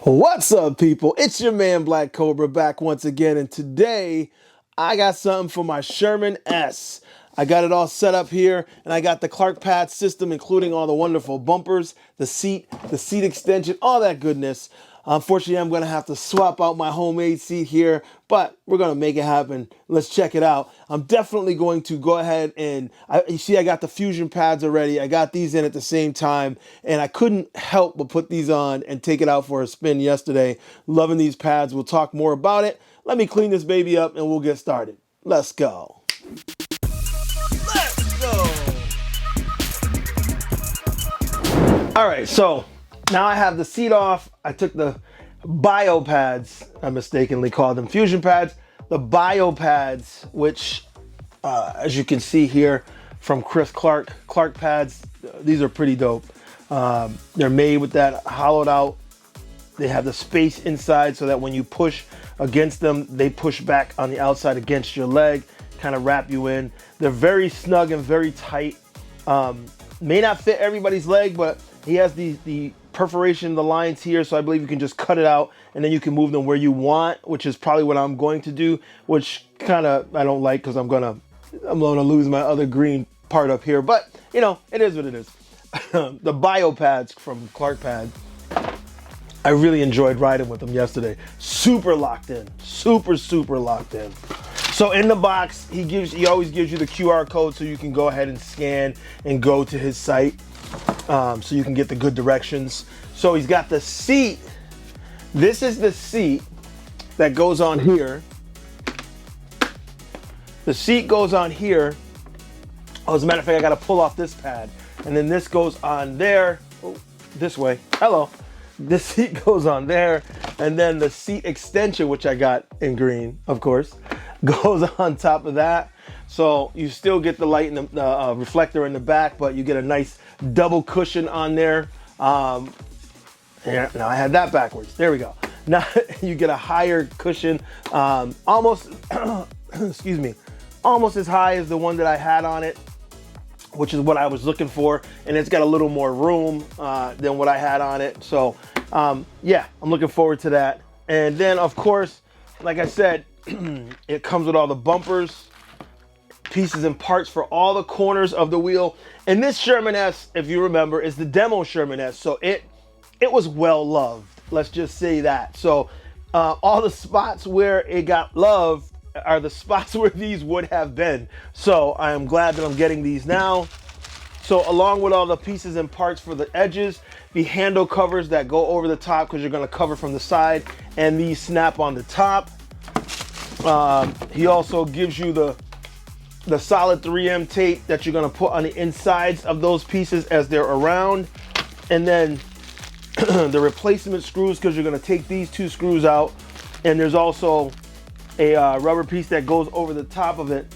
What's up, people? It's your man ThaBlackCobra back once again, and today I got something for my Sherman S. I got it all set up here, and I got the ClarkPads system, including all the wonderful bumpers, the seat extension, all that goodness. Unfortunately, I'm going to have to swap out my homemade seat here, but we're going to make it happen. Let's check it out. I'm definitely going to go ahead and, you see I got the fusion pads already. I got these in at the same time, and I couldn't help but put these on and take it out for a spin yesterday. Loving these pads. We'll talk more about it. Let me clean this baby up and we'll get started. Let's go. Let's go. All right, so now I have the seat off. I took the bio pads, I mistakenly called them fusion pads, the bio pads, which as you can see here from Chris ClarkPads, these are pretty dope. They're made with that hollowed out. They have the space inside so that when you push against them, they push back on the outside against your leg, kind of wrap you in. They're very snug and very tight. May not fit everybody's leg, but he has the perforation, the lines here, so I believe you can just cut it out and then you can move them where you want, which is probably what I'm going to do, which kind of I don't like because I'm gonna lose my other green part up here, but you know, it is what it is. The bio pads from ClarkPads, I really enjoyed riding with them yesterday. Super locked in, super locked in. So in the box, he always gives you the QR code so you can go ahead and scan and go to his site, so you can get the good directions. So he's got the seat. This is the seat that goes on here. The seat goes on here. Oh, as a matter of fact, I got to pull off this pad, and then this goes on there. Oh, this way. Hello. This seat goes on there, and then the seat extension, which I got in green, of course, goes on top of that. So you still get the light and the reflector in the back, but you get a nice double cushion on there. Here, now I had that backwards. There we go. Now you get a higher cushion, almost, excuse me, almost as high as the one that I had on it, which is what I was looking for. And it's got a little more room than what I had on it. So yeah, I'm looking forward to that. And then of course, like I said, it comes with all the bumpers, pieces and parts for all the corners of the wheel. And this Sherman S, if you remember, is the demo Sherman S. So it was well loved. Let's just say that. So all the spots where it got love are the spots where these would have been. So I am glad that I'm getting these now. So along with all the pieces and parts for the edges, the handle covers that go over the top because you're going to cover from the side, and these snap on the top. He also gives you the solid 3M tape that you're going to put on the insides of those pieces as they're around, and then the replacement screws, because you're going to take these two screws out, and there's also a rubber piece that goes over the top of it.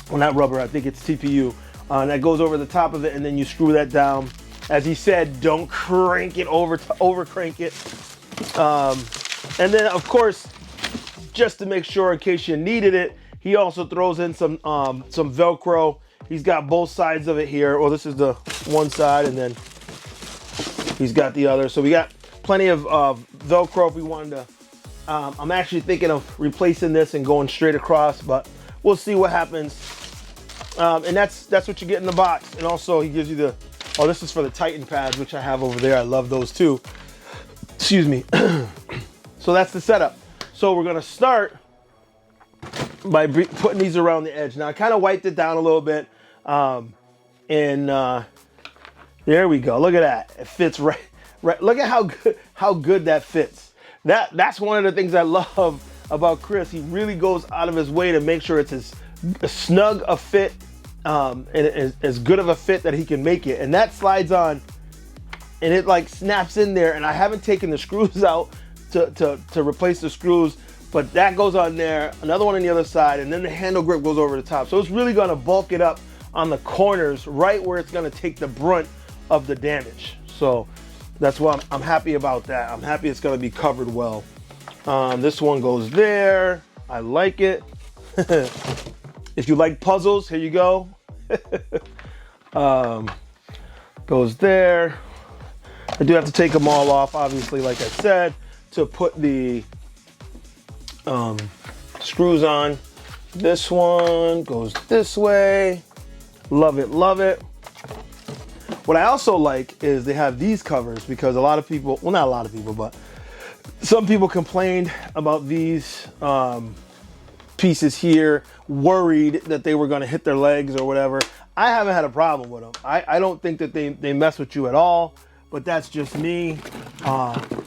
Well, not rubber, I think it's TPU. That goes over the top of it, and then you screw that down. As he said, don't crank it over crank it. And then of course, just to make sure in case you needed it, he also throws in some Velcro. He's got both sides of it here. Well, this is the one side, and then he's got the other. So we got plenty of Velcro if we wanted to. I'm actually thinking of replacing this and going straight across, but we'll see what happens. And that's what you get in the box. And also he gives you the, oh, this is for the Titan pads, which I have over there. I love those too. Excuse me. So that's the setup. So we're gonna start by putting these around the edge. Now I kind of wiped it down a little bit. There we go. Look at that. It fits right. Look at how good that fits. That's one of the things I love about Chris. He really goes out of his way to make sure it's as snug a fit and as good of a fit that he can make it. And that slides on and it like snaps in there. And I haven't taken the screws out to replace the screws, but that goes on there, another one on the other side, and then the handle grip goes over the top. So it's really gonna bulk it up on the corners, right where it's gonna take the brunt of the damage. So that's why I'm happy about that. I'm happy it's gonna be covered well. This one goes there. I like it. If you like puzzles, here you go. Goes there. I do have to take them all off, obviously, like I said, to put the screws on. This one goes this way. Love it, love it. What I also like is they have these covers because a lot of people, well, not a lot of people, but some people complained about these pieces here, worried that they were going to hit their legs or whatever. I haven't had a problem with them. I don't think that they mess with you at all, but that's just me.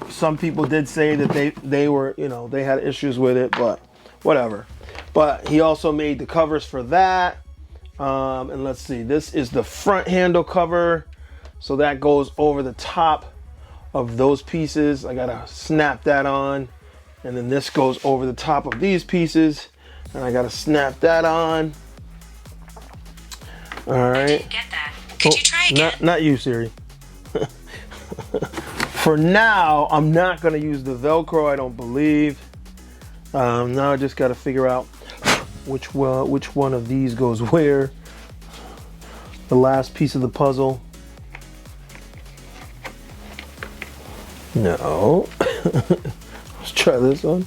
Some people did say that they were, you know, they had issues with it, but whatever. But he also made the covers for that. And let's see, this is the front handle cover. So that goes over the top of those pieces. I gotta snap that on. And then this goes over the top of these pieces. And I gotta snap that on. All right. I didn't get that. Could you try again? Not you, Siri. For now, I'm not gonna use the Velcro, I don't believe. Now I just gotta figure out which one of these goes where. The last piece of the puzzle. No. Let's try this one.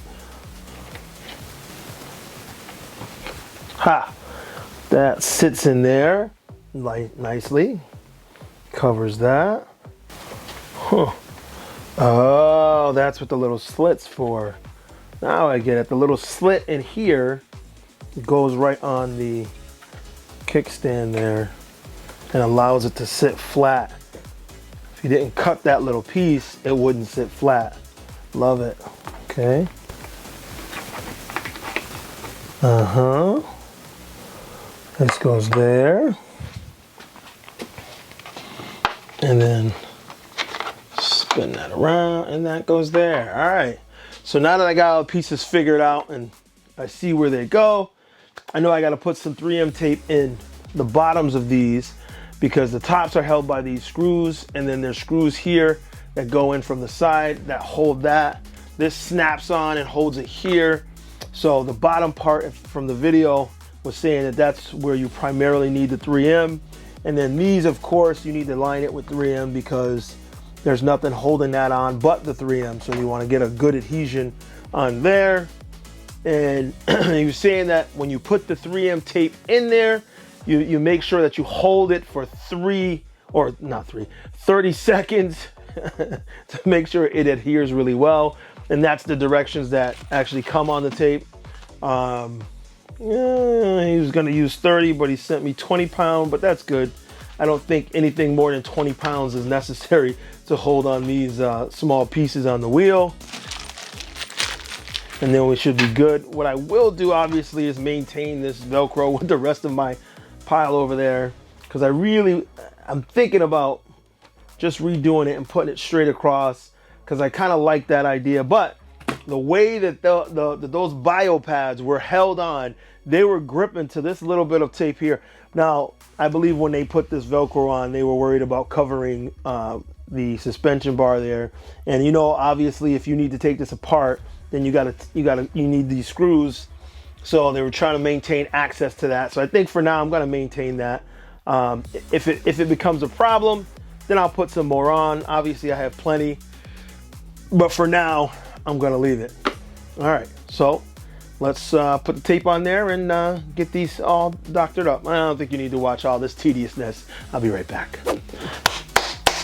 Ha! That sits in there like nicely. Covers that. Huh. Oh, that's what the little slit's for. Now I get it. The little slit in here goes right on the kickstand there and allows it to sit flat. If you didn't cut that little piece, it wouldn't sit flat. Love it. Okay. This goes there. And then spin that around and that goes there. All right. So now that I got all the pieces figured out and I see where they go, I know I got to put some 3M tape in the bottoms of these because the tops are held by these screws, and then there's screws here that go in from the side that hold that. This snaps on and holds it here. So the bottom part from the video was saying that that's where you primarily need the 3M. And then these, of course, you need to line it with 3M because there's nothing holding that on but the 3M. So you want to get a good adhesion on there. And he was saying that when you put the 3M tape in there, you make sure that you hold it for 30 seconds to make sure it adheres really well. And that's the directions that actually come on the tape. Yeah, he was going to use 30, but he sent me 20 pounds, but that's good. I don't think anything more than 20 pounds is necessary to hold on these small pieces on the wheel. And then we should be good. What I will do, obviously, is maintain this Velcro with the rest of my pile over there, because I'm thinking about just redoing it and putting it straight across, because I kind of like that idea. But the way that those bio pads were held on, they were gripping to this little bit of tape here. Now, I believe when they put this Velcro on, they were worried about covering the suspension bar there. And you know, obviously, if you need to take this apart, then you need these screws. So they were trying to maintain access to that. So I think for now I'm going to maintain that. If it becomes a problem, then I'll put some more on. Obviously I have plenty, but for now I'm going to leave it. All right, so let's put the tape on there and get these all doctored up. I don't think you need to watch all this tediousness. I'll be right back.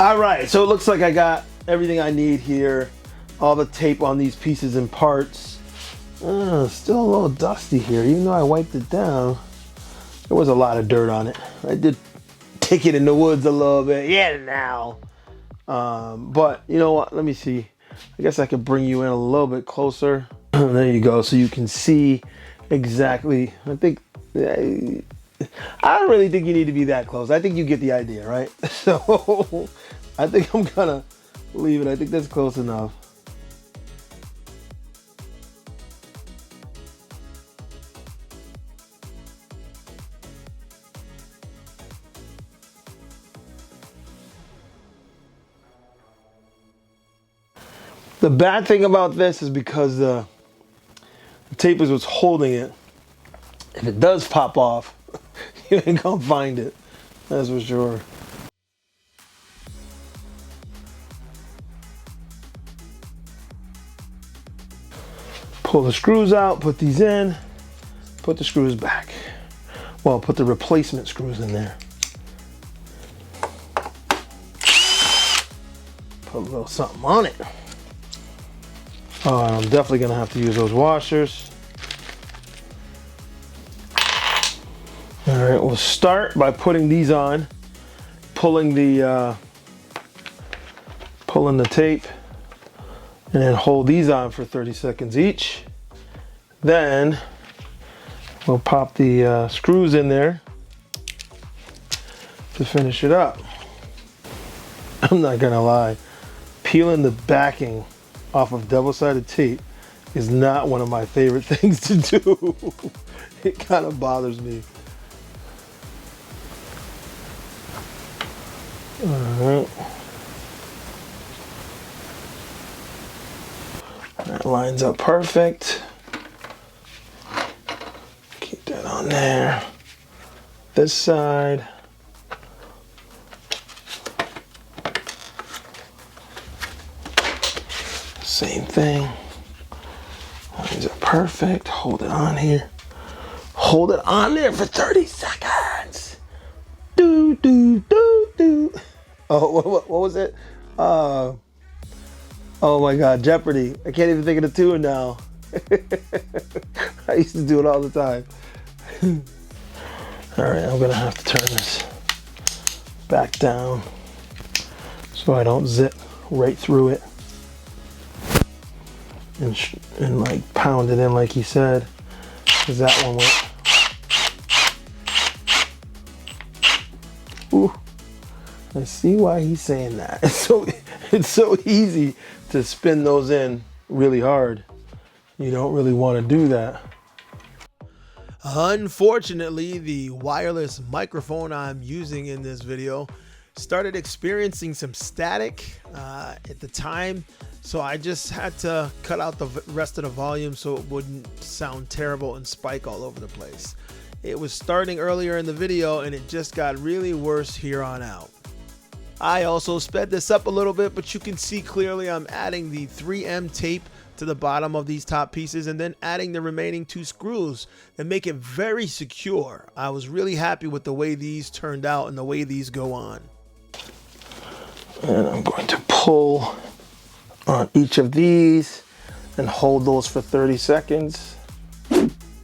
All right, so it looks like I got everything I need here. All the tape on these pieces and parts. Still a little dusty here, even though I wiped it down. There was a lot of dirt on it. I did take it in the woods a little bit. Yeah, now. But you know what? Let me see. I guess I could bring you in a little bit closer. There you go, so you can see exactly. I don't really think you need to be that close. I think you get the idea, right? So I think I'm gonna leave it. I think that's close enough. The bad thing about this is because the tape is what's holding it. If it does pop off, you ain't gonna find it. That's for sure. Pull the screws out, put these in, put the screws back. Well, put the replacement screws in there. Put a little something on it. Oh, I'm definitely gonna have to use those washers. All right, we'll start by putting these on, pulling the tape, and then hold these on for 30 seconds each. Then we'll pop the screws in there to finish it up. I'm not gonna lie, peeling the backing off of double-sided tape is not one of my favorite things to do. It kind of bothers me. All right. That lines up perfect. Keep that on there. This side. Same thing. Lines up perfect. Hold it on here. Hold it on there for 30 seconds. Do, do, do, do. Oh, what was it? Oh my God, Jeopardy. I can't even think of the tune now. I used to do it all the time. All right, I'm gonna have to turn this back down so I don't zip right through it and like pound it in like he said, because that one went. Ooh, I see why he's saying that. It's so easy to spin those in really hard. You don't really want to do that. Unfortunately, the wireless microphone I'm using in this video started experiencing some static at the time, so I just had to cut out the rest of the volume so it wouldn't sound terrible and spike all over the place. It was starting earlier in the video and it just got really worse here on out. I also sped this up a little bit, but you can see clearly I'm adding the 3M tape to the bottom of these top pieces and then adding the remaining 2 screws that make it very secure. I was really happy with the way these turned out and the way these go on. And I'm going to pull on each of these and hold those for 30 seconds.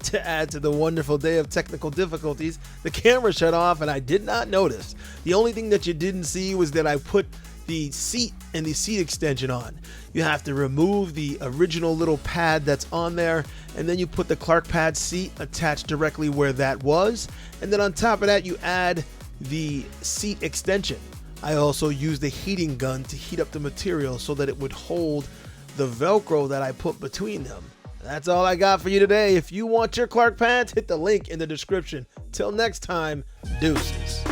To add to the wonderful day of technical difficulties, the camera shut off and I did not notice. The only thing that you didn't see was that I put the seat and the seat extension on. You have to remove the original little pad that's on there, and then you put the ClarkPads seat attached directly where that was, and then on top of that you add the seat extension. I also used a heating gun to heat up the material so that it would hold the Velcro that I put between them. That's all I got for you today. If you want your ClarkPads, hit the link in the description. Till next time, deuces.